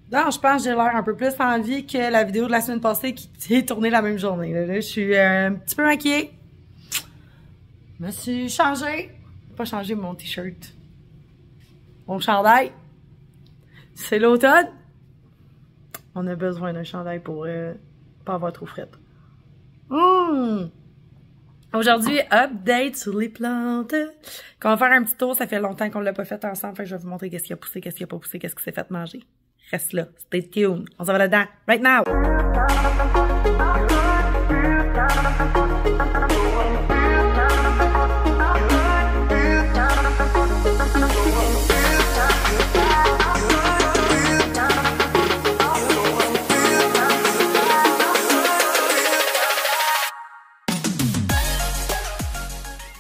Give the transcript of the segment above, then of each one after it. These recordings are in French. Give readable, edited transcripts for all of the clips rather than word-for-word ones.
Non, je pense que j'ai l'air un peu plus en vie que la vidéo de la semaine passée qui est tournée la même journée. Là, je suis un petit peu maquillée. Je me suis changée. Pas changé mon t-shirt. Mon chandail. C'est l'automne. On a besoin d'un chandail pour pas avoir trop fret. Aujourd'hui, update sur les plantes. Qu'on va faire un petit tour, ça fait longtemps qu'on l'a pas fait ensemble. Fait que je vais vous montrer qu'est-ce qui a poussé, qu'est-ce qui a pas poussé, qu'est-ce qui s'est fait manger. Reste là, stay tuned. On s'en va là-dedans, right now!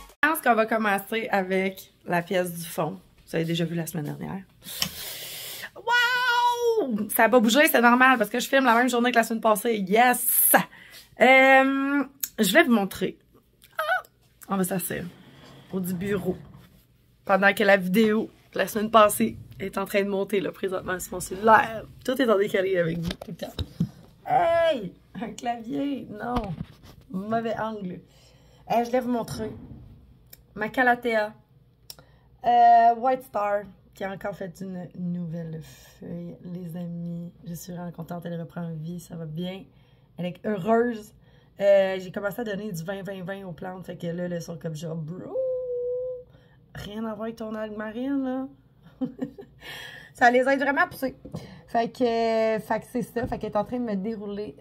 Je pense qu'on va commencer avec la pièce du fond. Vous avez déjà vu la semaine dernière. Wow! Ça n'a pas bougé, c'est normal parce que je filme la même journée que la semaine passée. Yes! Je vais vous montrer. On va s'asseoir au du bureau pendant que la vidéo de la semaine passée est en train de monter là présentement sur mon cellulaire. Tout est en décalé avec vous tout le temps. Hey! Un clavier! Non! Mauvais angle. Je vais vous montrer ma Calathea White Star qui a encore fait une nouvelle feuille, les amis. Je suis vraiment contente, elle reprend vie, ça va bien. Elle est heureuse. J'ai commencé à donner du 20-20-20 aux plantes, fait que là, elles sont comme genre, bro, rien à voir avec ton algue marine, là. Ça les aide vraiment à pousser. Fait que c'est ça, fait qu'elle est en train de me dérouler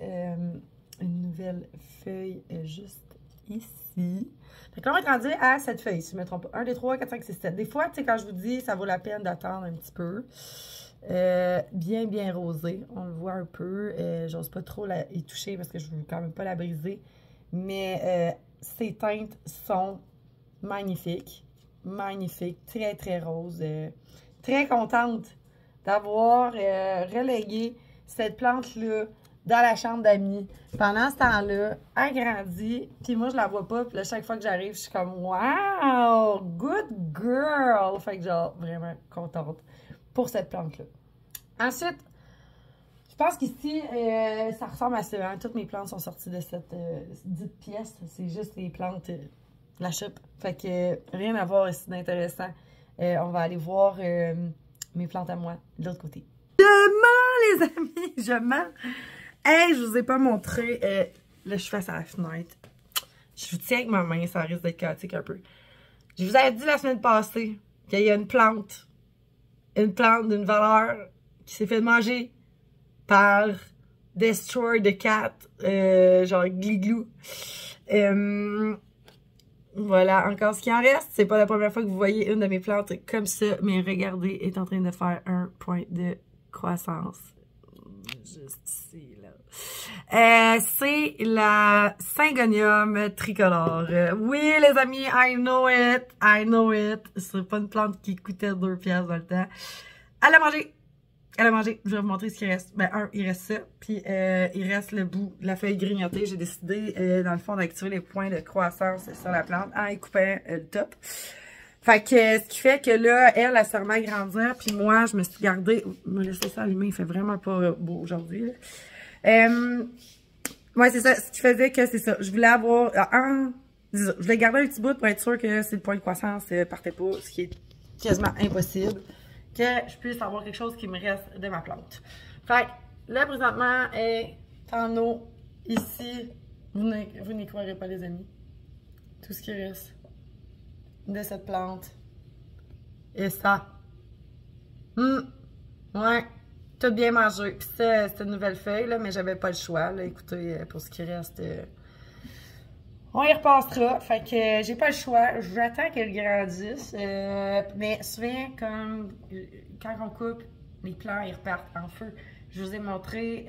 une nouvelle feuille juste ici. Fait que là, on est rendu à cette feuille, si je ne me trompe pas. 1, 2, 3, 4, 5, 6, 7. Des fois, tu sais, quand je vous dis, ça vaut la peine d'attendre un petit peu. Bien rosée. On le voit un peu. J'ose pas trop y toucher parce que je veux quand même pas la briser. Mais ces teintes sont magnifiques. Magnifiques. Très roses. Très contente d'avoir relégué cette plante-là dans la chambre d'amis. Pendant ce temps-là, elle grandit, puis moi, je la vois pas, puis là, chaque fois que j'arrive, je suis comme « Wow! Good girl! » Fait que genre, vraiment contente pour cette plante-là. Ensuite, je pense qu'ici, ça ressemble à ça. Hein? Toutes mes plantes sont sorties de cette dite pièce. C'est juste les plantes de la shop. Fait que rien à voir ici d'intéressant. On va aller voir mes plantes à moi de l'autre côté. Je mens, les amis! Je mens! Hey, je vous ai pas montré. Là, je suis face à la fenêtre. Je vous tiens avec ma main, ça risque d'être chaotique un peu. Je vous avais dit la semaine passée qu'il y a une plante d'une valeur qui s'est fait manger par Destroy the Cat, genre Gliglou. Voilà, encore ce qui en reste. C'est pas la première fois que vous voyez une de mes plantes comme ça, mais regardez, elle est en train de faire un point de croissance. Juste ici, là. C'est la Syngonium tricolore. Oui, les amis, I know it. C'est pas une plante qui coûtait 2 piastres dans le temps. Elle a mangé. Je vais vous montrer ce qu'il reste. Ben, il reste ça. Puis, il reste le bout de la feuille grignotée. J'ai décidé, dans le fond, d'activer les points de croissance sur la plante en y coupant le top. Fait que, ce qui fait que là, elle se remet à grandir, puis moi, je me suis gardée... me laisser ça allumer, il fait vraiment pas beau aujourd'hui. Ouais, c'est ça. Ce qui faisait que c'est ça. Je voulais avoir... je voulais garder un petit bout pour être sûr que si le point de croissance partait pas, ce qui est quasiment impossible, que je puisse avoir quelque chose qui me reste de ma plante. Fait que, là, présentement, elle est en eau, ici. Vous n'y croirez pas, les amis. Tout ce qui reste de cette plante. Et ça. Ouais. Tout bien mangé. Puis c'est une nouvelle feuille, là, mais j'avais pas le choix. Là. Écoutez, pour ce qui reste, on y repassera. Fait que j'ai pas le choix. J'attends qu'elle grandisse. Mais souvent, comme quand on coupe, les plants, ils repartent en feu. Je vous ai montré,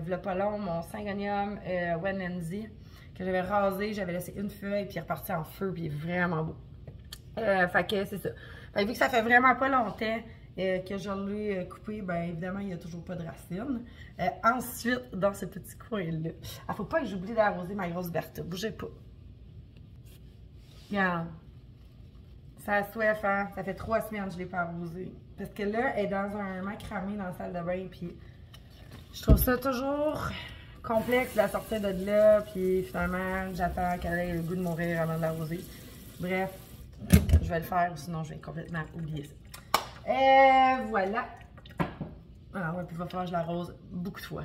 v'là pas long, mon Syngonium Wenenzi, que j'avais rasé. J'avais laissé une feuille, puis il est reparti en feu, puis il est vraiment beau. Fait que c'est ça. Fait que vu que ça fait vraiment pas longtemps que je l'ai coupé, ben évidemment, il n'y a toujours pas de racines. Ensuite, dans ce petit coin-là, il faut pas que j'oublie d'arroser ma grosse Bertha. Bougez pas. Regarde. Ça a soif, hein? Ça fait 3 semaines que je ne l'ai pas arrosée. Parce que là, elle est dans un macramé dans la salle de bain, puis Je trouve ça toujours complexe de la sortir de là, puis finalement, j'attends qu'elle ait le goût de mourir avant de l'arroser. Bref, je vais le faire, sinon je vais complètement oublier ça. Et voilà. Alors, ouais, puis il va falloir que je l'arrose beaucoup de fois.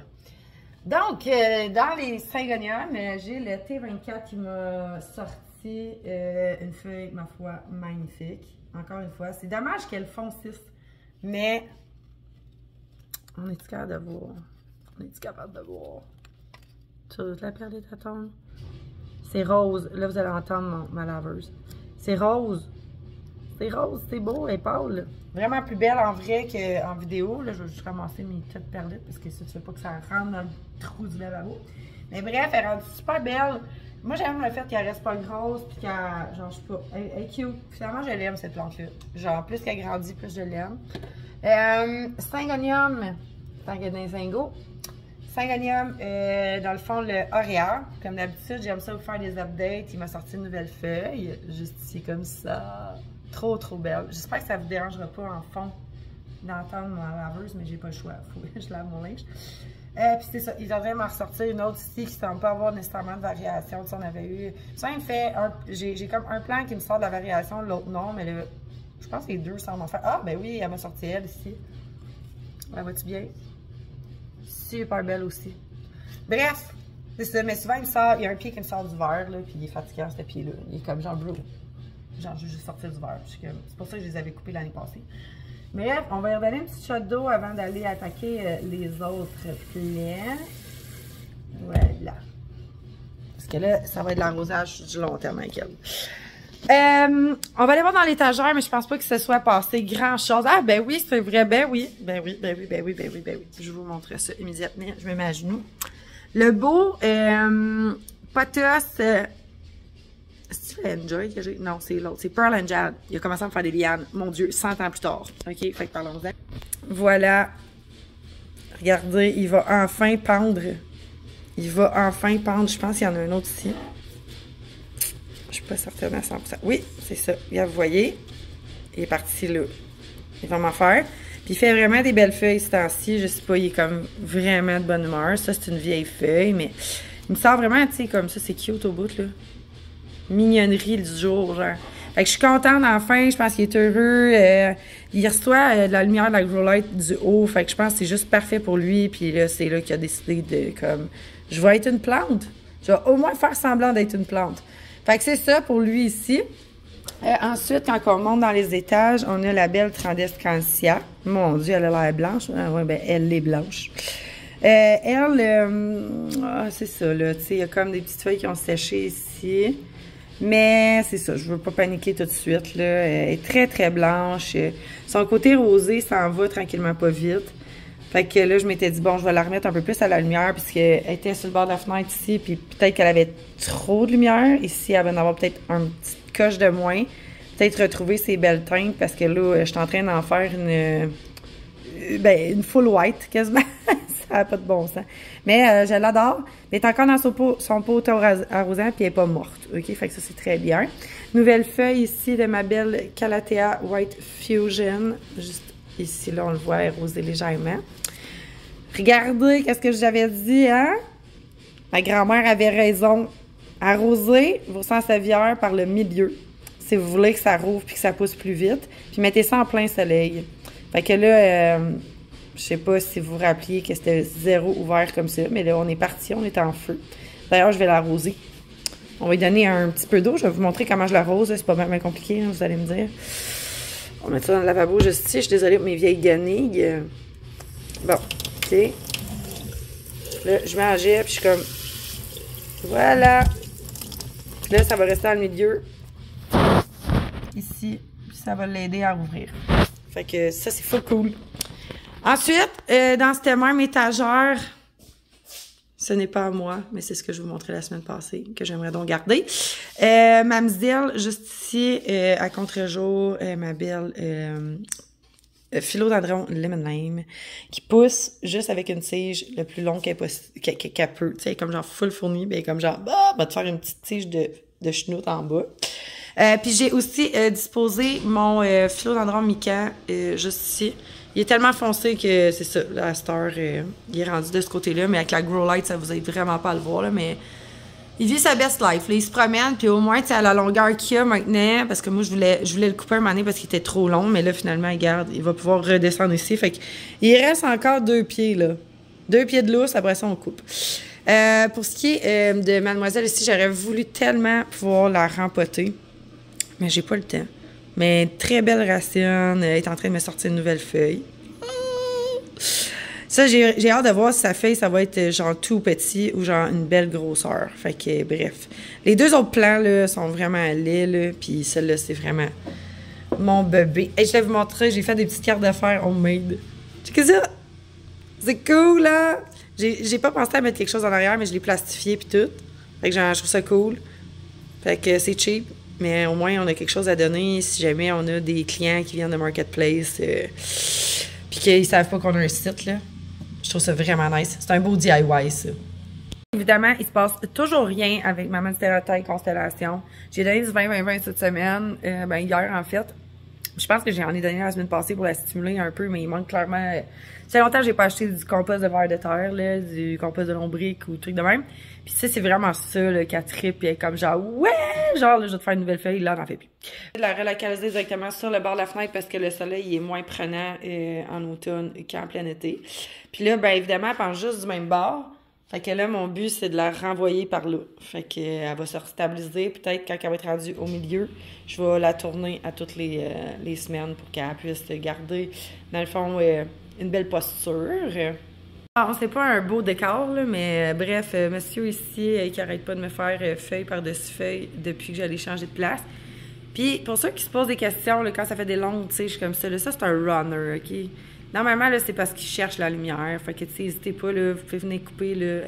Donc, dans les syngoniums, j'ai le T24 qui m'a sorti une feuille, ma foi, magnifique. Encore une fois, c'est dommage qu'elle foncisse, mais on est-tu capable de voir? On est-tu capable de voir? Tu veux la perle est à tombe? C'est rose. Là, vous allez entendre ma laveuse. C'est rose. C'est rose, c'est beau, elle est pâle. Vraiment plus belle en vrai qu'en vidéo. Là, je vais juste ramasser mes petites perlettes parce que ça, tu veux pas que ça rentre dans le trou du lavabo. Mais bref, elle est rendue super belle. Moi, j'aime le fait qu'elle reste pas grosse puis qu'elle, genre, je sais pas, elle est cute. Finalement, je l'aime cette plante-là. Genre, plus qu'elle grandit, plus je l'aime. Syngonium, Syngo. Syngonium, dans le fond, le Auréa. Comme d'habitude, j'aime ça vous faire des updates. Il m'a sorti une nouvelle feuille, juste ici comme ça. Trop, trop belle. J'espère que ça ne vous dérangera pas en fond d'entendre ma laveuse, mais j'ai pas le choix. Faut que je lave mon linge. Puis c'est ça, ils auraient m'en ressortir une autre ici qui ne semble pas avoir nécessairement de variation. Tu sais, on avait eu. Ça, il me fait un. J'ai comme un plan qui me sort de la variation, l'autre non, mais là, je pense que les deux semblent en faire. Ah, ben oui, elle m'a sorti elle ici. La vois-tu bien? Super belle aussi. Bref, c'est ça, mais souvent il me sort, il y a un pied qui me sort du verre, là, puis il est fatigant ce pied-là. Il est comme genre bleu. Genre, je vais juste sortir du verre. C'est pour ça que je les avais coupés l'année passée. Bref, on va y redonner une petite shot d'eau avant d'aller attaquer les autres plaies. Voilà. Parce que là, ça va être de l'arrosage du long terme avec elle. On va aller voir dans l'étagère, mais je pense pas que ce soit passé grand-chose. Ah, ben oui, c'est vrai. Ben oui. Je vous montrer ça immédiatement. Je me mets à genoux. Le beau Potos... C'est-tu Enjoy que j'ai? Non, c'est l'autre. C'est Pearl and Jade. Il a commencé à me faire des lianes. Mon Dieu, 100 ans plus tard. OK, fait que parlons-en. Voilà. Regardez, il va enfin pendre. Il va enfin pendre. Je pense qu'il y en a un autre ici. Je suis pas certaine à 100%. Oui, c'est ça. Regarde, vous voyez? Il est parti là. Il va m'en faire. Puis il fait vraiment des belles feuilles ce temps-ci. Je sais pas, il est comme vraiment de bonne humeur. Ça, c'est une vieille feuille, mais il me sort vraiment, tu sais, comme ça, c'est cute au bout, là. Mignonnerie du jour, genre. Fait que je suis contente enfin, je pense qu'il est heureux. Il reçoit de la lumière de la grow light du haut, fait que je pense que c'est juste parfait pour lui. Puis là, c'est là qu'il a décidé de, comme, je vais être une plante. Je vais au moins faire semblant d'être une plante. Fait que c'est ça pour lui ici. Ensuite, quand on monte dans les étages, on a la belle Trandescantia. Mon Dieu, elle a l'air blanche. Ouais, ben, elle est blanche. C'est ça, là, tu sais, il y a comme des petites feuilles qui ont séché ici. Mais c'est ça, je veux pas paniquer tout de suite, là. Elle est très, très blanche. Son côté rosé s'en va tranquillement pas vite. Fait que là, je m'étais dit, bon, je vais la remettre un peu plus à la lumière, puisqu'elle était sur le bord de la fenêtre ici, puis peut-être qu'elle avait trop de lumière. Ici, elle va en avoir peut-être un petit coche de moins. Peut-être retrouver ses belles teintes, parce que là, je suis en train d'en faire une full white, quasiment. Ça n'a pas de bon sens. Mais je l'adore. Elle est encore dans son pot arrosant, puis elle n'est pas morte. OK? Fait que ça, c'est très bien. Nouvelle feuille ici de ma belle Calathea White Fusion. Juste ici, là, on le voit arroser légèrement. Regardez, qu'est-ce que j'avais dit, hein? Ma grand-mère avait raison. Arrosez vos sansevieres par le milieu. Si vous voulez que ça rouvre puis que ça pousse plus vite. Puis mettez ça en plein soleil. Fait que là... je sais pas si vous vous rappeliez que c'était zéro ouvert comme ça, mais là, on est parti, on est en feu. D'ailleurs, je vais l'arroser. On va lui donner un petit peu d'eau. Je vais vous montrer comment je l'arrose. C'est pas bien compliqué, hein, vous allez me dire. On va mettre ça dans le lavabo juste ici. Je suis désolée pour mes vieilles guenilles. Bon, OK. Là, je mets en jet, puis je suis comme... Voilà. Là, ça va rester dans le milieu. Ici, puis ça va l'aider à rouvrir. Fait que ça, c'est full cool. Ensuite, dans cette même étagère, ce n'est pas à moi, mais c'est ce que je vous montrais la semaine passée, que j'aimerais donc garder. Mamselle, juste ici, à contre-jour, ma belle philodendron lemon lime, qui pousse juste avec une tige le plus long qu'elle peut. Tu sais, comme genre full fournie, ben comme genre, bah, va te faire une petite tige de chenoute en bas. Puis j'ai aussi disposé mon philodendron mica juste ici. Il est tellement foncé que c'est ça, la star, il est rendu de ce côté-là, mais avec la grow light, ça vous aide vraiment pas à le voir, là, mais il vit sa best life, là, il se promène, puis au moins, tu sais, à la longueur qu'il a maintenant, parce que moi, je voulais le couper un moment donné parce qu'il était trop long, mais là, finalement, regarde, il va pouvoir redescendre ici, fait qu'il reste encore 2 pieds, là. 2 pieds de lousse, après ça, on coupe. Pour ce qui est de Mademoiselle ici, j'aurais voulu tellement pouvoir la rempoter, mais j'ai pas le temps. Mais très belle racine, elle est en train de me sortir une nouvelle feuille. Ça, j'ai hâte de voir si sa feuille, ça va être genre tout petit ou genre une belle grosseur. Fait que, bref. Les 2 autres plants, là, sont vraiment laids, là, puis celle-là, c'est vraiment mon bébé. Et je vais vous montrer, j'ai fait des petites cartes de fer homemade. Checkez ça! C'est cool, là! J'ai pas pensé à mettre quelque chose en arrière, mais je l'ai plastifié puis tout. Fait que genre, je trouve ça cool. Fait que c'est cheap. Mais au moins, on a quelque chose à donner si jamais on a des clients qui viennent de Marketplace puis qu'ils savent pas qu'on a un site, là. Je trouve ça vraiment nice. C'est un beau DIY, ça. Évidemment, il se passe toujours rien avec ma Monstera Taille Constellation. J'ai donné du 20-20-20 cette semaine, hier en fait. Je pense que j'en ai donné la semaine passée pour la stimuler un peu, mais il manque clairement... Ça fait longtemps que j'ai pas acheté du compost de vers de terre, là, du compost de lombric ou truc de même. Puis ça, c'est vraiment ça, là, qu'elle trippe, et comme genre, ouais! Genre, là, je vais te faire une nouvelle feuille, là, on n'en fait plus. Je vais la relocaliser directement sur le bord de la fenêtre parce que le soleil est moins prenant en automne qu'en plein été. Puis là, ben évidemment, elle pense juste du même bord. Fait que là, mon but, c'est de la renvoyer par là. Fait que elle va se restabiliser. Peut-être quand elle va être rendue au milieu, je vais la tourner à toutes les semaines pour qu'elle puisse garder, dans le fond, une belle posture. Bon, c'est pas un beau décor, là, mais bref, monsieur ici, qui arrête pas de me faire feuille par-dessus feuille depuis que j'allais changer de place. Puis, pour ceux qui se posent des questions, là, quand ça fait des longues tiges comme ça, là, ça, c'est un runner, OK? Normalement, là, c'est parce qu'ils cherchent la lumière. Fait que, tu sais, n'hésitez pas, là, vous pouvez venir couper, là,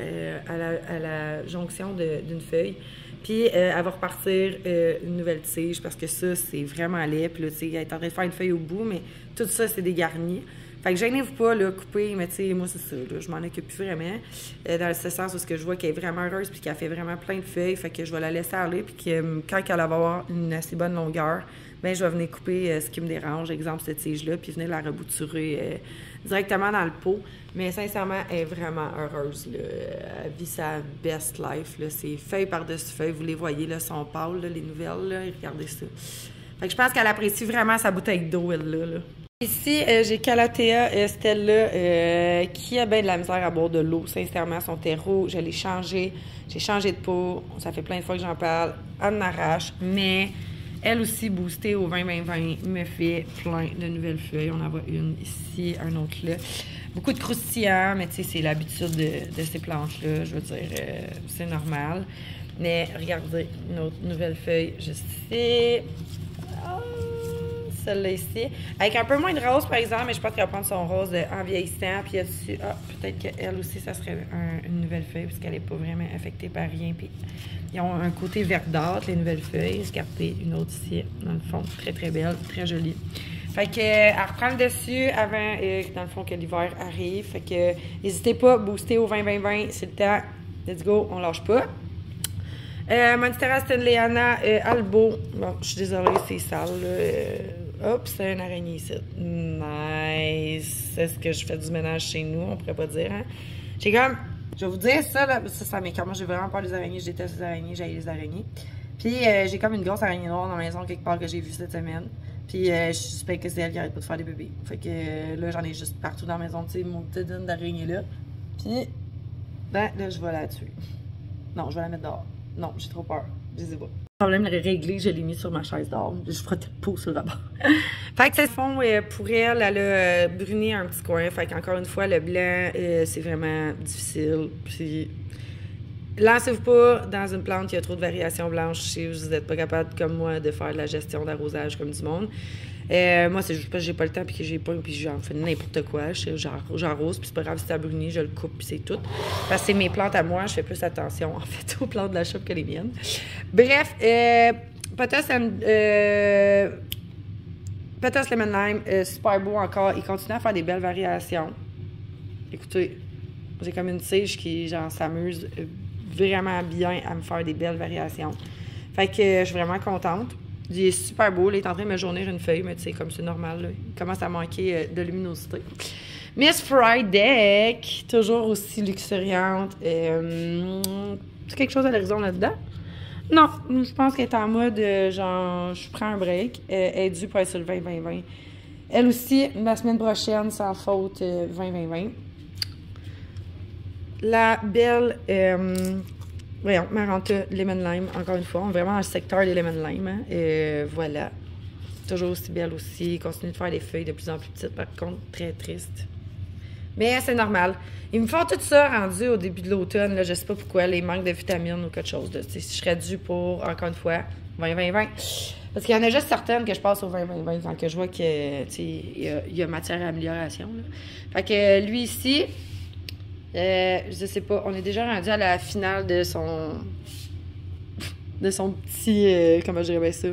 à la jonction d'une feuille. Puis, elle va repartir une nouvelle tige parce que ça, c'est vraiment laid. Puis là, tu sais, elle est en train de faire une feuille au bout, mais tout ça, c'est des garnis. Fait que gênez-vous pas, là, couper, mais tu sais, moi, c'est ça, là, je m'en occupe plus vraiment. Dans ce sens où ce que je vois qu'elle est vraiment heureuse puis qu'elle fait vraiment plein de feuilles, fait que je vais la laisser aller puis que quand elle va avoir une assez bonne longueur, ben je vais venir couper ce qui me dérange, exemple cette tige-là, puis venir la rebouturer directement dans le pot. Mais sincèrement, elle est vraiment heureuse, là. Elle vit sa best life, là. C'est feuille par-dessus feuille, vous les voyez, là, sont pâles, là, les nouvelles, là, et regardez ça. Fait que je pense qu'elle apprécie vraiment sa bouteille d'eau, elle, là. Ici, j'ai Calathea Stella qui a bien de la misère à boire de l'eau. Sincèrement, son terreau, je l'ai changé. J'ai changé de pot. Ça fait plein de fois que j'en parle. Elle en arrache. Mais elle aussi, boostée au 20-20-20, me fait plein de nouvelles feuilles. On en voit une ici, un autre là. Beaucoup de croustillants, mais tu sais, c'est l'habitude de ces plantes-là. Je veux dire, c'est normal. Mais regardez, une autre nouvelle feuille juste ici. Celle-là ici. Avec un peu moins de rose, par exemple, mais je pense qu'elle va prendre son rose en vieillissant. Puis dessus, peut-être qu'elle aussi, ça serait une nouvelle feuille, parce qu'elle n'est pas vraiment affectée par rien. Puis ils ont un côté verdâtre, les nouvelles feuilles. Regardez une autre ici, dans le fond, très très belle, très jolie. Fait que, elle reprend le dessus avant, dans le fond, que l'hiver arrive. Fait que, n'hésitez pas, booster au 20-20-20, c'est le temps. Let's go, on lâche pas. Monstera Stanleyana Albo. Bon, je suis désolée, c'est sale, hop, c'est une araignée ici. Nice. C'est ce que je fais du ménage chez nous, on pourrait pas dire, hein. J'ai comme... Je vais vous dire ça, là. Ça m'écoeure. Moi, j'ai vraiment peur des araignées. Je déteste les araignées. J'haïs les araignées. Puis, j'ai comme une grosse araignée noire dans la maison quelque part que j'ai vue cette semaine. Puis, je suspecte que c'est elle qui arrête pas de faire des bébés. Fait que là, j'en ai juste partout dans la maison, tu sais, mon petit dîne d'araignée là. Puis, ben, là, je vais la tuer. Non, je vais la mettre dehors. Non, j'ai trop peur. Je sais pas. Le problème est réglé, je l'ai mis sur ma chaise d'or. Je frottais le pot sur le bord. Fait que c'est fond pour elle, elle a bruni un petit coin. Fait qu'encore une fois, le blanc, c'est vraiment difficile. Puis, lancez-vous pas dans une plante qui a trop de variations blanches si vous n'êtes pas capable, comme moi, de faire de la gestion d'arrosage comme du monde. Moi, c'est juste parce que j'ai pas le temps puis que j'ai pas, puis j'en fais n'importe quoi. J'arrose, puis c'est pas grave si ça bruni, je le coupe, puis c'est tout. Parce que c'est mes plantes à moi, je fais plus attention, en fait, aux plantes de la shop que les miennes. Bref, Pothos Lemon Lime, super beau encore. Il continue à faire des belles variations. Écoutez, j'ai comme une tige qui, genre, s'amuse vraiment bien à me faire des belles variations. Fait que je suis vraiment contente. Il est super beau. Là, il est en train de me jaunir une feuille, mais tu sais, comme c'est normal. Là, il commence à manquer de luminosité. Miss Friday, toujours aussi luxuriante. C'est quelque chose à l'horizon là-dedans? Non, je pense qu'elle est en mode genre, je prends un break. Elle est due pour être sur le 20-20-20. Elle aussi, la semaine prochaine, sans faute, 20-20-20. La belle, voyons, Maranta Lemon Lime, encore une fois. On est vraiment dans le secteur des Lemon Lime. Hein. Voilà. Toujours aussi belle aussi. Continue de faire des feuilles de plus en plus petites, par contre, très triste. Mais c'est normal. Ils me font tout ça rendu au début de l'automne. Je sais pas pourquoi, les manques de vitamines ou quelque chose. Là. Si je serais due pour, encore une fois, 20-20-20. Parce qu'il y en a juste certaines que je passe au 20-20-20 quand que je vois que il y a matière à amélioration. Là. Fait que lui ici, je sais pas, on est déjà rendu à la finale de son petit, comment je dirais ça,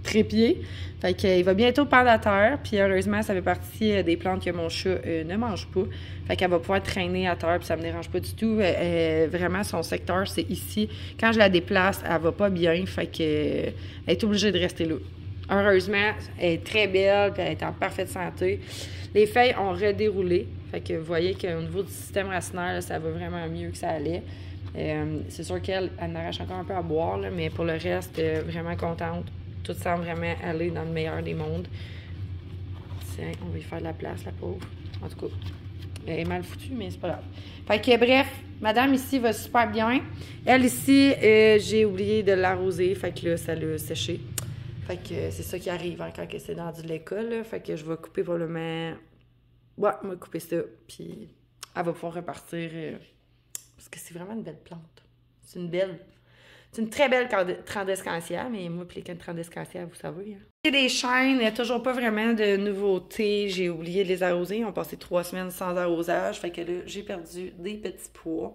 trépied. Fait qu'il va bientôt pendre à terre, puis heureusement, ça fait partie des plantes que mon chat ne mange pas. Fait qu'elle va pouvoir traîner à terre, puis ça me dérange pas du tout. Vraiment, son secteur, c'est ici. Quand je la déplace, elle va pas bien, fait qu'elle est obligée de rester là. Heureusement, elle est très belle, puis elle est en parfaite santé. Les feuilles ont redéroulé, fait que vous voyez qu'au niveau du système racinaire, là, ça va vraiment mieux que ça allait. C'est sûr qu'elle en arrache encore un peu à boire, là, mais pour le reste, vraiment contente. Tout semble vraiment aller dans le meilleur des mondes. Tiens, on va y faire de la place, la pauvre. En tout cas, elle est mal foutue, mais c'est pas grave. Fait que bref, madame ici va super bien. Elle ici, j'ai oublié de l'arroser. Fait que là, ça l'a séché. Fait que c'est ça qui arrive hein, quand c'est dans de l'école. Là. Fait que je vais couper probablement... Ouais, on va couper ça. Puis elle va pouvoir repartir. Parce que c'est vraiment une belle plante. C'est une belle... C'est une très belle Trandescantia, mais moi, puis les Trandescantia, vous savez. Hein. Il y a des chênes, il n'y a toujours pas vraiment de nouveautés. J'ai oublié de les arroser. On passé 3 semaines sans arrosage. Fait que là, j'ai perdu des petits pois.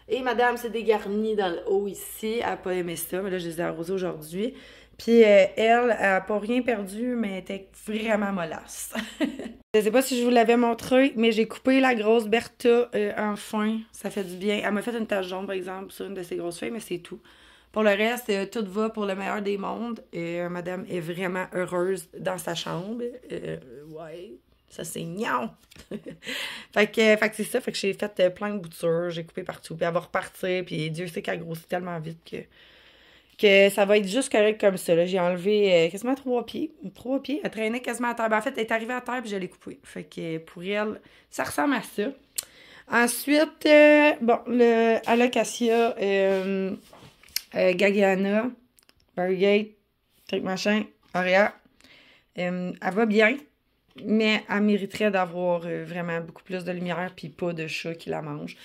Et madame s'est dégarnie dans le haut ici. Elle n'a pas aimé ça, mais là, je les ai arrosés aujourd'hui. Puis elle n'a pas rien perdu, mais elle était vraiment mollasse. Je ne sais pas si je vous l'avais montré, mais j'ai coupé la grosse Bertha enfin. Ça fait du bien. Elle m'a fait une tache jaune, par exemple, sur une de ses grosses feuilles, mais c'est tout. Pour le reste, tout va pour le meilleur des mondes. Madame est vraiment heureuse dans sa chambre. Ouais, ça c'est gnon! fait que c'est ça. Fait que j'ai fait plein de boutures. J'ai coupé partout. Puis elle va repartir. Puis Dieu sait qu'elle grossit tellement vite que ça va être juste correct comme ça. J'ai enlevé quasiment 3 pieds. 3 pieds. Elle traînait quasiment à terre. Ben, en fait, elle est arrivée à terre puis je l'ai coupée. Fait que pour elle, ça ressemble à ça. Ensuite, bon, le Alocasia... Gagiana, Barrygate, truc machin, Aurea. Elle va bien, mais elle mériterait d'avoir vraiment beaucoup plus de lumière puis pas de chat qui la mange.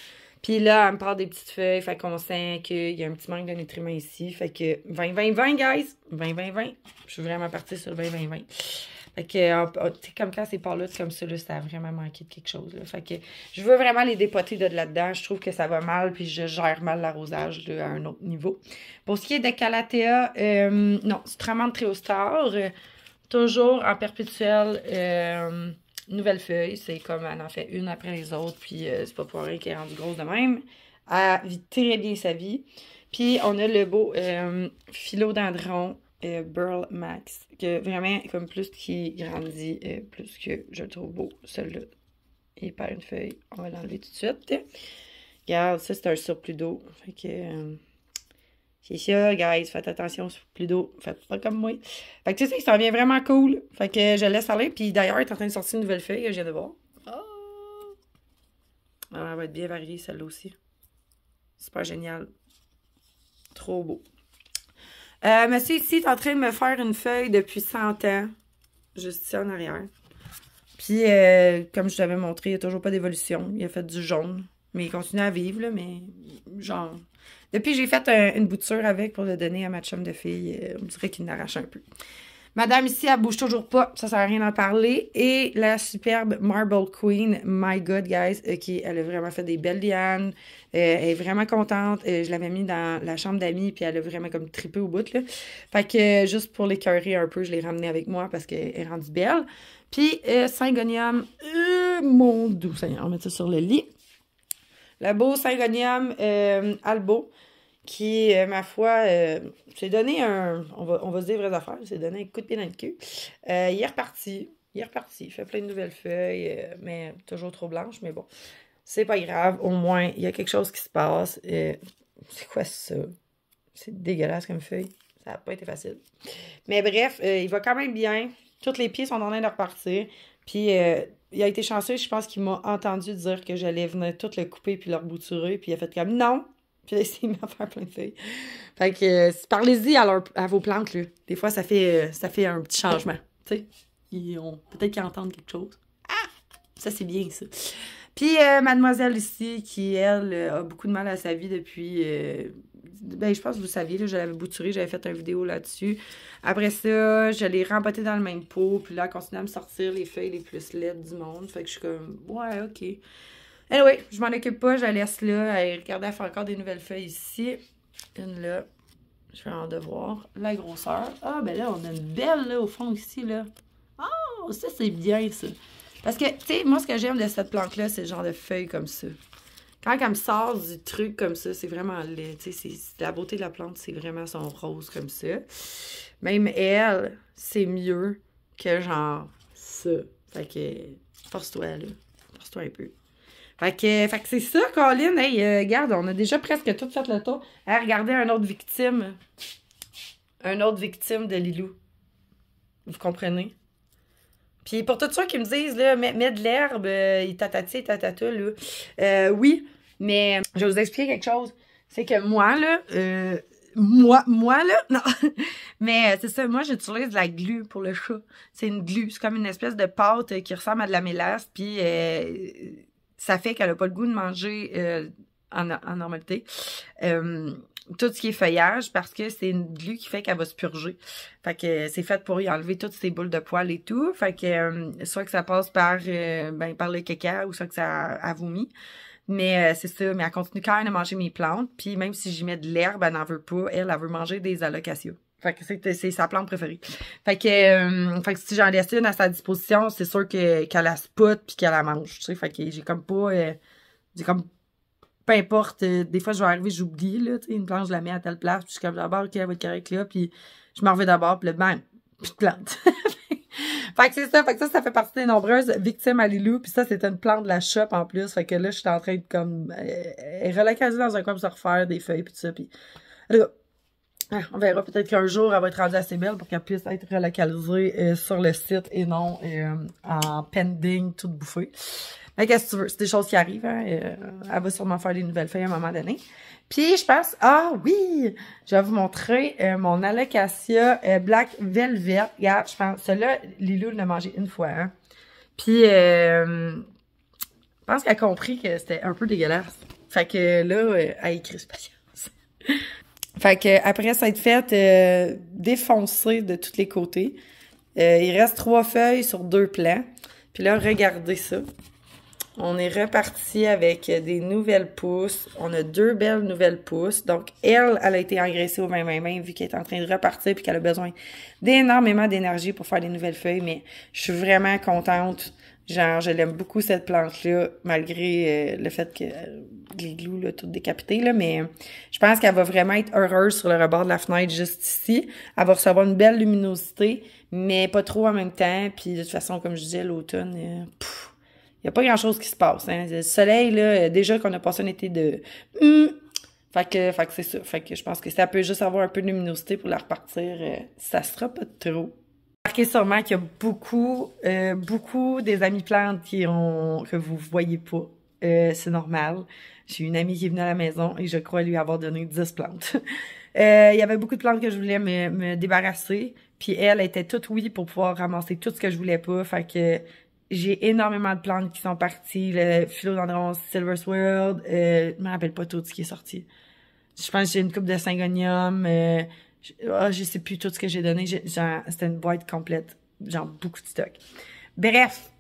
Puis là, elle me parle des petites feuilles, fait qu'on sent qu'il y a un petit manque de nutriments ici. Fait que 20-20-20, guys! 20-20-20. Je suis vraiment partie sur le 20-20-20. Fait que, tu sais, comme quand c'est par là, comme ça, là, ça a vraiment manqué de quelque chose, là. Fait que je veux vraiment les dépoter de là-dedans. Je trouve que ça va mal, puis je gère mal l'arrosage, là, à un autre niveau. Pour ce qui est de Calathea, non, c'est Stramante Triostar, toujours en perpétuel, nouvelle feuille. C'est comme, elle en fait une après les autres, puis c'est pas pour rien qu'elle est rendue grosse de même. Elle vit très bien sa vie. Puis on a le beau philodendron, Burl Max, que vraiment, comme plus qui grandit, plus que je le trouve beau. Celui-là, il perd une feuille. On va l'enlever tout de suite. Regarde, ça, c'est un surplus d'eau. Fait que, c'est ça, guys. Faites attention au surplus d'eau. Faites pas comme moi. Fait que, tu sais, ça en vient vraiment cool. Fait que je laisse aller. Puis d'ailleurs, elle est en train de sortir une nouvelle feuille que je viens de voir. Oh! Alors, elle va être bien variée, celle-là aussi. Super génial. Trop beau. Monsieur ici est en train de me faire une feuille depuis 100 ans. Juste ici en arrière. Puis, comme je t'avais montré, il n'y a toujours pas d'évolution. Il a fait du jaune. Mais il continue à vivre, là, mais genre... Depuis que j'ai fait une bouture avec pour le donner à ma chum de fille, on dirait qu'il n'arrache un peu. Madame ici, elle bouge toujours pas. Ça sert à rien d'en parler. Et la superbe Marble Queen, my God, guys, elle a vraiment fait des belles lianes. Elle est vraiment contente. Je l'avais mis dans la chambre d'amis, puis elle a vraiment comme trippé au bout, là. Fait que juste pour l'écœurer un peu, je l'ai ramenée avec moi parce qu'elle est rendue belle. Puis Syngonium, mon doux Seigneur, on met ça sur le lit. Le beau Syngonium Albo, qui, ma foi, s'est donné on va se dire vraies affaires, s'est donné un coup de pied dans le cul. Il est reparti. Il fait plein de nouvelles feuilles, mais toujours trop blanches, mais bon. C'est pas grave, au moins, il y a quelque chose qui se passe. C'est quoi ça? C'est dégueulasse comme feuille. Ça n'a pas été facile. Mais bref, il va quand même bien. Tous les pieds sont en train de repartir. Puis, il a été chanceux, je pense qu'il m'a entendu dire que j'allais venir tout le couper puis le rebouturer. Puis, il a fait comme non. Puis là, il m'a fait plein de feuilles. Fait que, parlez-y à vos plantes, là. Des fois, ça fait un petit changement. Tu sais, peut-être qu'ils entendent quelque chose. Ah! Ça, c'est bien, ça. Puis, mademoiselle ici, qui, elle, a beaucoup de mal à sa vie depuis... ben, je pense que vous saviez, là, je l'avais bouturée, j'avais fait une vidéo là-dessus. Après ça, je l'ai rempotée dans le même pot, puis là, elle continue à me sortir les feuilles les plus laides du monde. Fait que je suis comme, ouais, OK. Anyway, je m'en occupe pas, je la laisse là. Elle regardez, elle fait encore des nouvelles feuilles ici. Une là. Je vais en devoir. La grosseur. Ah, ben là, on a une belle, là, au fond, ici, là. Oh, ça, c'est bien, ça. Parce que, tu sais, moi, ce que j'aime de cette plante-là, c'est le genre de feuilles comme ça. Quand elle me sort du truc comme ça, c'est vraiment laid. Tu sais, la beauté de la plante, c'est vraiment son rose comme ça. Même elle, c'est mieux que genre ça. Fait que, force-toi, là. Force-toi un peu. Fait que c'est ça, Colin. Hey, regarde, on a déjà presque tout fait le tour. Hey, regardez un autre victime. Un autre victime de Lilou. Vous comprenez? Puis pour tous ceux qui me disent, là, mets de l'herbe, tatati, tatata, là. Oui, mais je vais vous expliquer quelque chose. C'est que moi, là, moi, là, non. Mais c'est ça, moi, j'utilise de la glu pour le chat. C'est une glu. C'est comme une espèce de pâte qui ressemble à de la mélasse, puis ça fait qu'elle n'a pas le goût de manger en normalité. Tout ce qui est feuillage, parce que c'est une glu qui fait qu'elle va se purger. Fait que c'est fait pour y enlever toutes ces boules de poils et tout. Fait que soit que ça passe par le caca ou soit que ça a vomi. Mais c'est ça, mais elle continue quand même à manger mes plantes. Puis même si j'y mets de l'herbe, elle n'en veut pas. Elle veut manger des alocasias. Fait que c'est sa plante préférée. Fait que si j'en laisse une à sa disposition, c'est sûr qu'elle la spot puis qu'elle la mange. Tu sais, fait que j'ai comme peu importe, des fois, je vais arriver, j'oublie, là, tu sais, une plante, je la mets à telle place, puis je suis comme d'abord, OK, elle va être correcte là, puis je m'en reviens d'abord, puis là, bam, puis de plante. Fait que c'est ça, ça fait partie des nombreuses victimes à Lilou, puis ça, c'était une plante de la shop en plus, fait que là, je suis en train de, comme, relocaliser dans un coin pour se refaire des feuilles, puis tout ça, puis on verra peut-être qu'un jour, elle va être rendue assez belle pour qu'elle puisse être relocalisée sur le site et non en pending, toute bouffée. Mais qu'est-ce que tu veux? C'est des choses qui arrivent. Hein? Elle va sûrement faire des nouvelles feuilles à un moment donné. Puis, je pense... Ah oui! Je vais vous montrer mon Alocasia Black Velvet. Regarde, je pense... Celui-là, Lilou l'a mangé une fois. Hein? Puis, je pense qu'elle a compris que c'était un peu dégueulasse. Fait que là, elle écrit patience. Fait que après ça être fait défoncer de tous les côtés. Il reste 3 feuilles sur 2 plants. Puis là, regardez ça. On est reparti avec des nouvelles pousses. On a 2 belles nouvelles pousses. Donc, elle a été engraissée au 20-20-20 vu qu'elle est en train de repartir puis qu'elle a besoin d'énormément d'énergie pour faire des nouvelles feuilles. Mais je suis vraiment contente. Genre, je l'aime beaucoup cette plante-là, malgré le fait que les glous, là, tout décapité, là. Mais je pense qu'elle va vraiment être heureuse sur le rebord de la fenêtre juste ici. Elle va recevoir une belle luminosité, mais pas trop en même temps. Puis de toute façon, comme je disais, l'automne... il n'y a pas grand-chose qui se passe. Hein. Le soleil, là, déjà qu'on a passé un été de... Fait que c'est ça. Fait que je pense que ça peut juste avoir un peu de luminosité pour la repartir. Ça sera pas trop. Remarquez sûrement qu'il y a beaucoup des amis plantes que vous voyez pas. C'est normal. J'ai une amie qui est venue à la maison et je crois lui avoir donné 10 plantes. Il y avait beaucoup de plantes que je voulais me débarrasser. Puis elle était toute oui pour pouvoir ramasser tout ce que je voulais pas. Fait que... J'ai énormément de plantes qui sont parties. Le philodendron Silver Swirl. Je me rappelle pas tout ce qui est sorti. Je pense que j'ai une coupe de syngonium. Je sais plus tout ce que j'ai donné. C'était une boîte complète. Genre beaucoup de stock. Bref.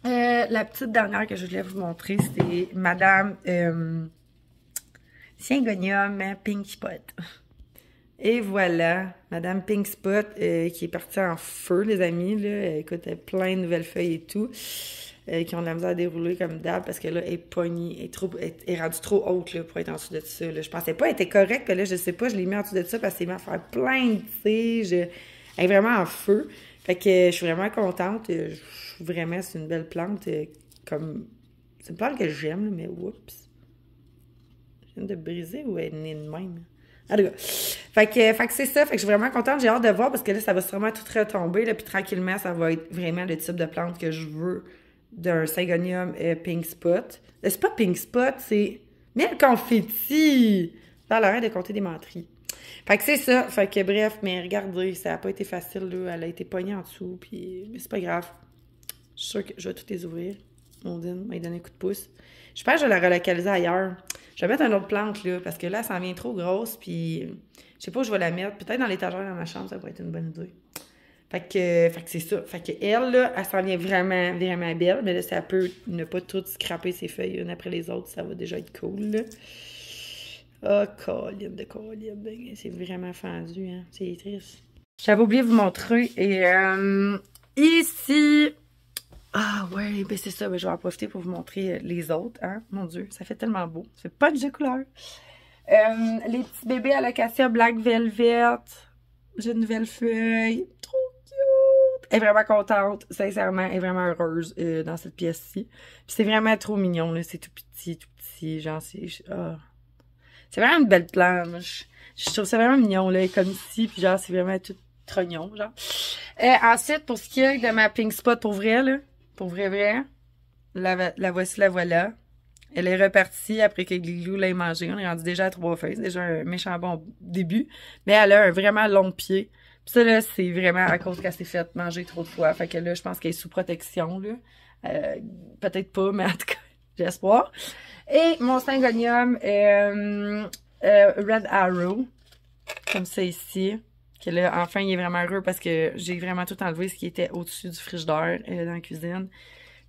La petite dernière que je voulais vous montrer, c'est Madame Syngonium Pink Spot. Et voilà, Madame Pink Spot qui est partie en feu, les amis. Là. Écoute, elle a plein de nouvelles feuilles et tout. qui ont de la misère à dérouler comme d'hab, parce que là, elle est pognée, elle est rendue trop haute, là, pour être en dessous de ça, là. Je pensais pas, elle était correcte, là, je sais pas, je l'ai mis en dessous de ça, parce qu'elle m'a fait plein de tiges. Elle est vraiment en feu. Fait que je suis vraiment contente. Vraiment, c'est une belle plante, comme... C'est une plante que j'aime, là, mais oups. Je viens de briser ou elle est née de même? En tout cas. Fait que c'est ça. Fait que je suis vraiment contente. J'ai hâte de voir parce que là, ça va sûrement tout retomber. Là, puis tranquillement, ça va être vraiment le type de plante que je veux d'un Syngonium Pink Spot. C'est pas Pink Spot, c'est miel confetti. Là, elle arrête de compter des menteries. Fait que c'est ça. Fait que bref, mais regardez, ça a pas été facile, là. Elle a été pognée en dessous, puis mais c'est pas grave. Je suis sûre que je vais toutes les ouvrir. Mondine m'a donné un coup de pouce. Je pense que je vais la relocaliser ailleurs. Je vais mettre une autre plante, là, parce que là, ça en vient trop grosse, puis je sais pas où je vais la mettre. Peut-être dans l'étagère dans ma chambre, ça pourrait être une bonne idée. Fait que c'est ça. Fait que elle, là, elle s'en vient vraiment, vraiment belle, mais là, ça peut ne pas tout scraper ses feuilles une après les autres, ça va déjà être cool, là. Oh, colline de colline. C'est vraiment fendu, hein. C'est triste. J'avais oublié de vous montrer, et ici... Ah ouais, ben c'est ça, ben je vais en profiter pour vous montrer les autres, hein. Mon Dieu, ça fait tellement beau. Ça fait pas de couleur. Les petits bébés à l'acacia Black Velvet. J'ai une nouvelle feuille. Trop cute! Elle est vraiment contente, sincèrement. Elle est vraiment heureuse dans cette pièce-ci. Puis c'est vraiment trop mignon, là. C'est tout petit. Genre, c'est vraiment une belle plante. Je trouve ça vraiment mignon, là. Comme ici, puis genre, c'est vraiment tout trognon, genre. Ensuite, pour ce qui est de ma Pink Spot, pour vrai, là. Pour vrai, la voici, la voilà. Elle est repartie après que Glilou l'ait mangée. On est rendu déjà à 3 feuilles. C'est déjà un méchant bon début. Mais elle a un vraiment long pied. Puis ça, là, c'est vraiment à cause qu'elle s'est fait manger trop de fois. Fait que là, je pense qu'elle est sous protection, là. Peut-être pas, mais en tout cas, j'ai espoir. Et mon Syngonium Red Arrow. Comme ça ici. Que là, enfin, il est vraiment heureux parce que j'ai vraiment tout enlevé ce qui était au-dessus du frigidaire dans la cuisine.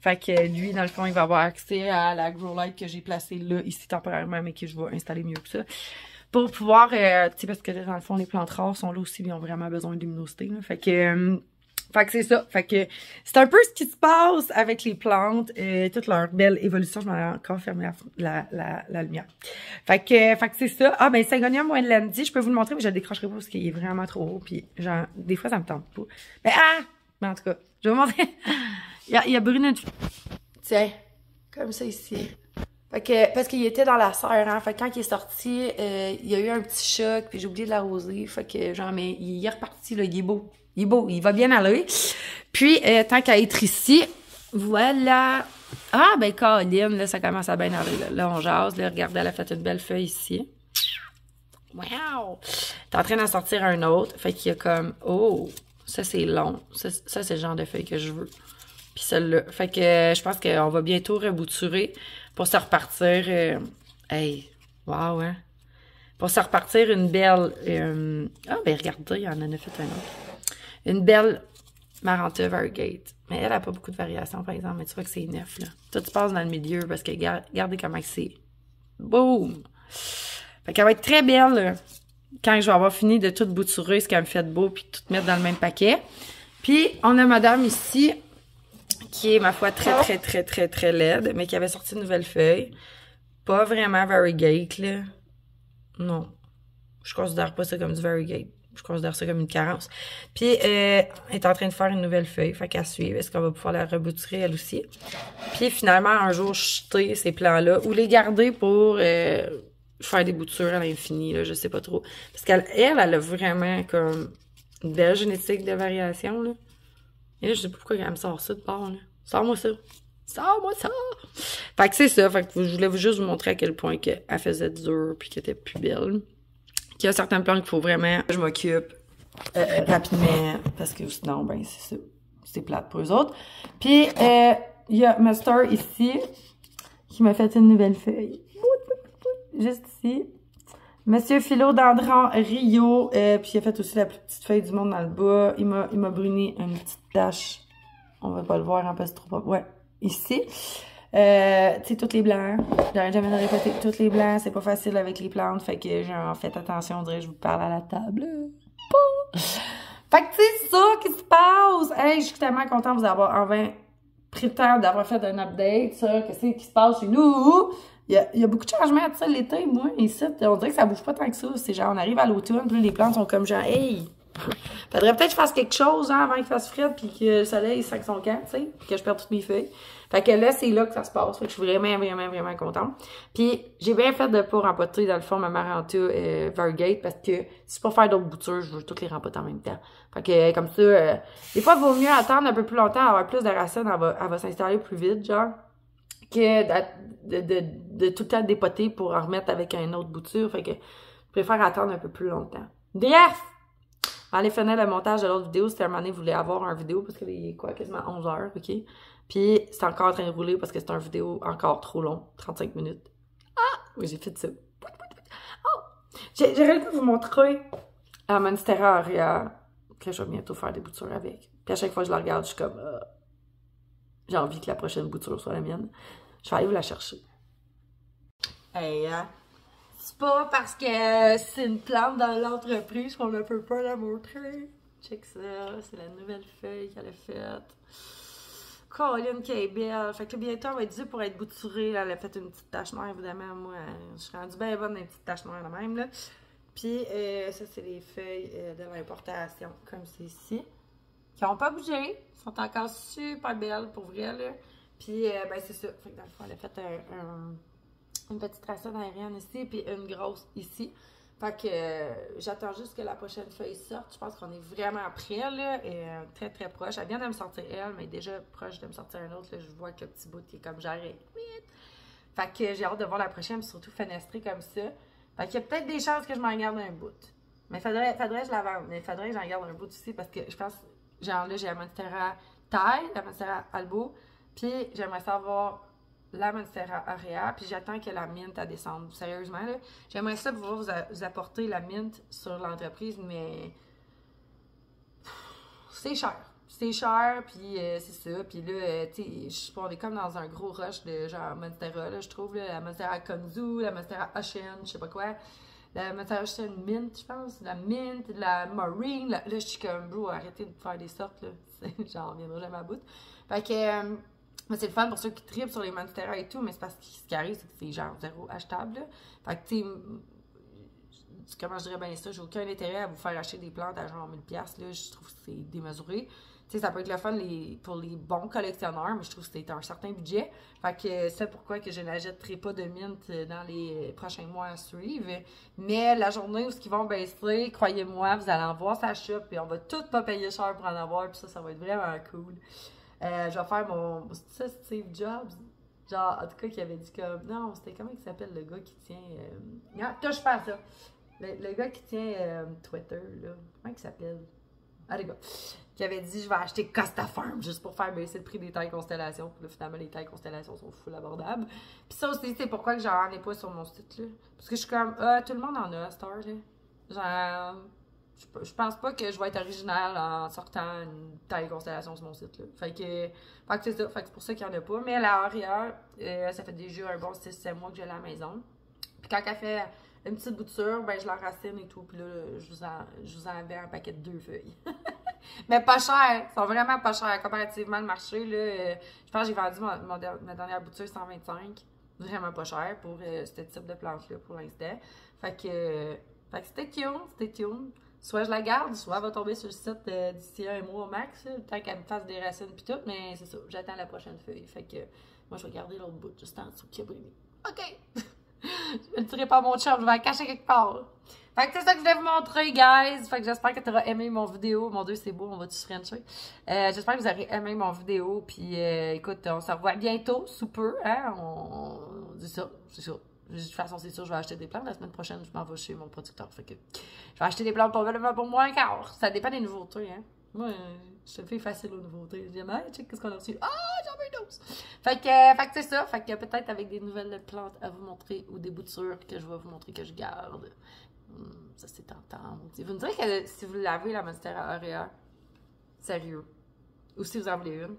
Fait que lui, dans le fond, il va avoir accès à la grow light que j'ai placée là, ici temporairement, mais que je vais installer mieux que ça. Pour pouvoir, tu sais, parce que là, dans le fond, les plantes rares sont là aussi, ils ont vraiment besoin de luminosité. Fait que c'est ça. Fait que c'est un peu ce qui se passe avec les plantes, toute leur belle évolution. Je m'en ai encore fermé la lumière. Fait que c'est ça. Ah, ben, Syngonium Wendlandy, je peux vous le montrer, mais je le décrocherai pas parce qu'il est vraiment trop haut. Puis, genre, des fois, ça me tente pas. Mais en tout cas, je vais vous montrer. Il y a brûlé une... Tiens, comme ça ici. Fait que, parce qu'il était dans la serre, hein. Fait que quand il est sorti, il y a eu un petit choc, puis j'ai oublié de l'arroser. Fait que, genre, mais il est reparti, là, il est beau. Il va bien aller. Puis, tant qu'à être ici, voilà. Ah, ben, Colline, là, ça commence à bien aller, là. Là, on jase, là, regardez, elle a fait une belle feuille ici. Wow! T'es en train d'en sortir un autre. Fait qu'il y a comme, oh, ça, c'est long. Ça c'est le genre de feuille que je veux. Puis celle-là. Fait que je pense qu'on va bientôt rebouturer pour se repartir. Hey, wow, hein? Pour se repartir une belle... Ah, ben regardez, il en a fait un autre. Une belle Maranta Variegate. Mais elle n'a pas beaucoup de variations, par exemple. Mais tu vois que c'est neuf, là. Tout se passe dans le milieu parce que regardez comment c'est. Boum! Fait qu'elle va être très belle, là, quand je vais avoir fini de tout bouturer ce qu'elle me fait de beau puis tout mettre dans le même paquet. Puis, on a madame ici... qui est, ma foi, très laide, mais qui avait sorti une nouvelle feuille. Pas vraiment Variegate, là. Non. Je considère pas ça comme du Variegate. Je considère ça comme une carence. Puis, elle est en train de faire une nouvelle feuille. Fait qu'à suivre. Est-ce qu'on va pouvoir la rebouturer, elle aussi? Puis, finalement, un jour, jeter ces plants-là ou les garder pour faire des boutures à l'infini, là. Je sais pas trop. Parce qu'elle a vraiment comme une belle génétique de variation, là. Et là, je sais pas pourquoi elle me sort ça de bord, là. Sors-moi ça. Sors-moi ça! Fait que c'est ça. Fait que je voulais juste vous montrer à quel point elle faisait dur puis qu'elle était plus belle. Qu'il y a certaines plantes qu'il faut vraiment que je m'occupe rapidement parce que sinon, ben, c'est ça. C'est plate pour eux autres. Puis, il y a ma star ici qui m'a fait une nouvelle feuille. Juste ici. Monsieur Philodendron Rio, puis il a fait aussi la plus petite feuille du monde dans le bas. Il m'a bruni une petite tache. On va pas le voir, hein, parce que c'est trop... Ouais, ici. Tu sais, tous les blancs. J'arrête jamais de répéter, tous les blancs, c'est pas facile avec les plantes. Fait que, genre, faites attention, on dirait que je vous parle à la table. Fait que c'est ça qui se passe. Hey, je suis tellement contente de vous avoir enfin pris le temps d'avoir fait un update sur qu'est-ce qui se passe chez nous. Il y a beaucoup de changements, tu sais, l'été, moi, ici, on dirait que ça bouge pas tant que ça. C'est genre, on arrive à l'automne, puis les plantes sont comme genre, hey, faudrait peut-être que je fasse quelque chose, hein, avant qu'il fasse frais, puis que le soleil sac son camp, tu sais, puis que je perde toutes mes feuilles. Fait que là, c'est là que ça se passe. Fait que je suis vraiment contente. Puis, j'ai bien fait de pas rempoter, dans le fond, ma Maranta Varigate, parce que si pour faire d'autres boutures, je veux toutes les rempoter en même temps. Fait que, comme ça, des fois, il vaut mieux attendre un peu plus longtemps, avoir plus de racines, elle va s'installer plus vite, genre, que de tout le temps dépoter pour en remettre avec une autre bouture. Fait que, je préfère attendre un peu plus longtemps. Bref! Dans les fenêtres, le montage de l'autre vidéo, c'était un moment donné, vous voulez avoir une vidéo parce qu'il est quoi, quasiment 11 h, ok? Puis, c'est encore en train de rouler parce que c'est une vidéo encore trop long, 35 minutes. Ah! Oui, j'ai fait ça. Oh! J'ai réussi à vous montrer la Monstera Aurea, que je vais bientôt faire des boutures avec. Puis à chaque fois que je la regarde, je suis comme, j'ai envie que la prochaine bouture soit la mienne. Je vais aller vous la chercher. Hey, c'est pas parce que c'est une plante dans l'entreprise qu'on ne peut pas la montrer. Check ça, c'est la nouvelle feuille qu'elle a faite. Colin qui est belle. Fait que bientôt, elle va être due pour être bouturée. Là, elle a fait une petite tache noire, évidemment. Moi, je suis rendue bien bonne dans les petites taches noires de même. Là. Puis, ça, c'est les feuilles de l'importation, comme c'est ici. Qui n'ont pas bougé. Sont encore super belles, pour vrai. Là. Puis, ben, c'est ça. Fait que dans le fond, elle a fait une petite racine aérienne ici, puis une grosse ici. Fait que j'attends juste que la prochaine feuille sorte. Je pense qu'on est vraiment prêt, là, et très proche. Elle vient de me sortir elle, mais déjà proche de me sortir un autre. Là, je vois que le petit bout qui est comme j'arrête. Fait que j'ai hâte de voir la prochaine, puis surtout fenestrée comme ça. Fait qu'il y a peut-être des chances que je m'en garde un bout. Mais faudrait que je la vende. Mais faudrait que j'en garde un bout aussi, parce que je pense, genre là, j'ai la Monstera taille, la Monstera albo, puis j'aimerais savoir la Monstera Aurea, puis j'attends que la mint elle descende. Sérieusement, là, j'aimerais ça pouvoir vous apporter la mint sur l'entreprise, mais c'est cher. C'est cher, puis c'est ça. Puis là, tu sais, on est comme dans un gros rush de genre Monstera, là, je trouve, là, la Monstera Konzu, la Monstera Ocean, je sais pas quoi. La Monstera Ocean Mint, je pense, la Mint, la Marine. Là, je suis comme, bro, arrêtez de faire des sortes, là. J'en reviendrai jamais à bout. Fait que... mais c'est le fun pour ceux qui trippent sur les Monstera et tout, mais c'est parce que ce qui arrive, c'est que c'est genre zéro achetable, là. Fait que, tu sais, comment je dirais bien ça, j'ai aucun intérêt à vous faire acheter des plantes à genre 1000$, là. Je trouve que c'est démesuré. Tu sais, ça peut être le fun pour les bons collectionneurs, mais je trouve que c'est un certain budget. Fait que c'est pourquoi que je n'achèterai pas de mint dans les prochains mois à suivre. Mais la journée où ils vont baisser, croyez-moi, vous allez en voir sa shop, et on va tout pas payer cher pour en avoir, puis ça va être vraiment cool. Je vais faire mon... C'est ça, Steve Jobs? Genre, en tout cas, qui avait dit comme... Non, c'était comment il s'appelle le gars qui tient... Non, touche pas à ça. Le gars qui tient Twitter, là. Comment il s'appelle? Ah, les gars. Qui avait dit, je vais acheter Costa Farm juste pour faire baisser le prix des tailles Constellation. Puis là, finalement, les tailles Constellation sont full abordables. Puis ça aussi, c'est pourquoi que j'en ai pas sur mon site, là. Parce que je suis comme, tout le monde en a à Star, là. Genre... Je pense pas que je vais être originale en sortant une taille Constellation sur mon site, là. Fait que c'est ça. Fait que c'est pour ça qu'il y en a pas. Mais la Aurea, ça fait déjà un bon 6-7 mois que j'ai à la maison. Puis quand elle fait une petite bouture, ben je l'enracine et tout. Puis là, je vous enverrai un paquet de 2 feuilles. Mais pas cher. Ils sont vraiment pas chers. Comparativement, le marché, là, je pense que j'ai vendu ma dernière bouture 125. Vraiment pas cher pour ce type de plante-là pour l'instant. Fait que c'était tuned. Soit je la garde, soit elle va tomber sur le site d'ici un mois au max, le temps qu'elle me fasse des racines pis tout, mais c'est ça, j'attends la prochaine feuille. Fait que moi, je vais garder l'autre bout, juste en dessous qui a brûlé. OK! Je le tirerai pas à mon chum, je vais la cacher quelque part. Fait que c'est ça que je voulais vous montrer, guys. Fait que j'espère que tu auras aimé mon vidéo. Mon Dieu, c'est beau, on va tout se frencher. J'espère que vous aurez aimé mon vidéo. Puis écoute, on se revoit bientôt, sous peu. Hein? On dit ça, c'est ça. De toute façon, c'est sûr, je vais acheter des plantes. La semaine prochaine, je m'en vais chez mon producteur. Fait que je vais acheter des plantes pour moi encore. Ça dépend des nouveautés, hein. Moi, je te fais facile aux nouveautés. Je dis, hey, check, qu'est-ce qu'on a reçu? Ah, j'en veux une dose! Fait que c'est ça. Fait que peut-être avec des nouvelles plantes à vous montrer ou des boutures que je vais vous montrer que je garde. Ça, c'est tentant. Vous me direz que si vous l'avez, la Monstera Aurea, sérieux. Ou si vous en voulez une.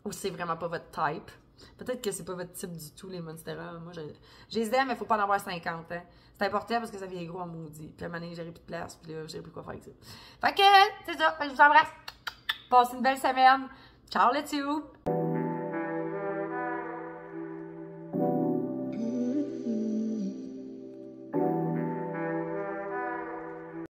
Ou si c'est vraiment pas votre type. Peut-être que c'est pas votre type du tout, les Monstera. Moi, je les aime, mais faut pas en avoir 50, hein. C'est important parce que ça vient gros en maudit. Puis à un moment donné, j'aurai plus de place, puis là, j'ai plus quoi faire avec ça. Fait que, c'est ça. Je vous embrasse. Passez une belle semaine. Ciao, les tubes! bye!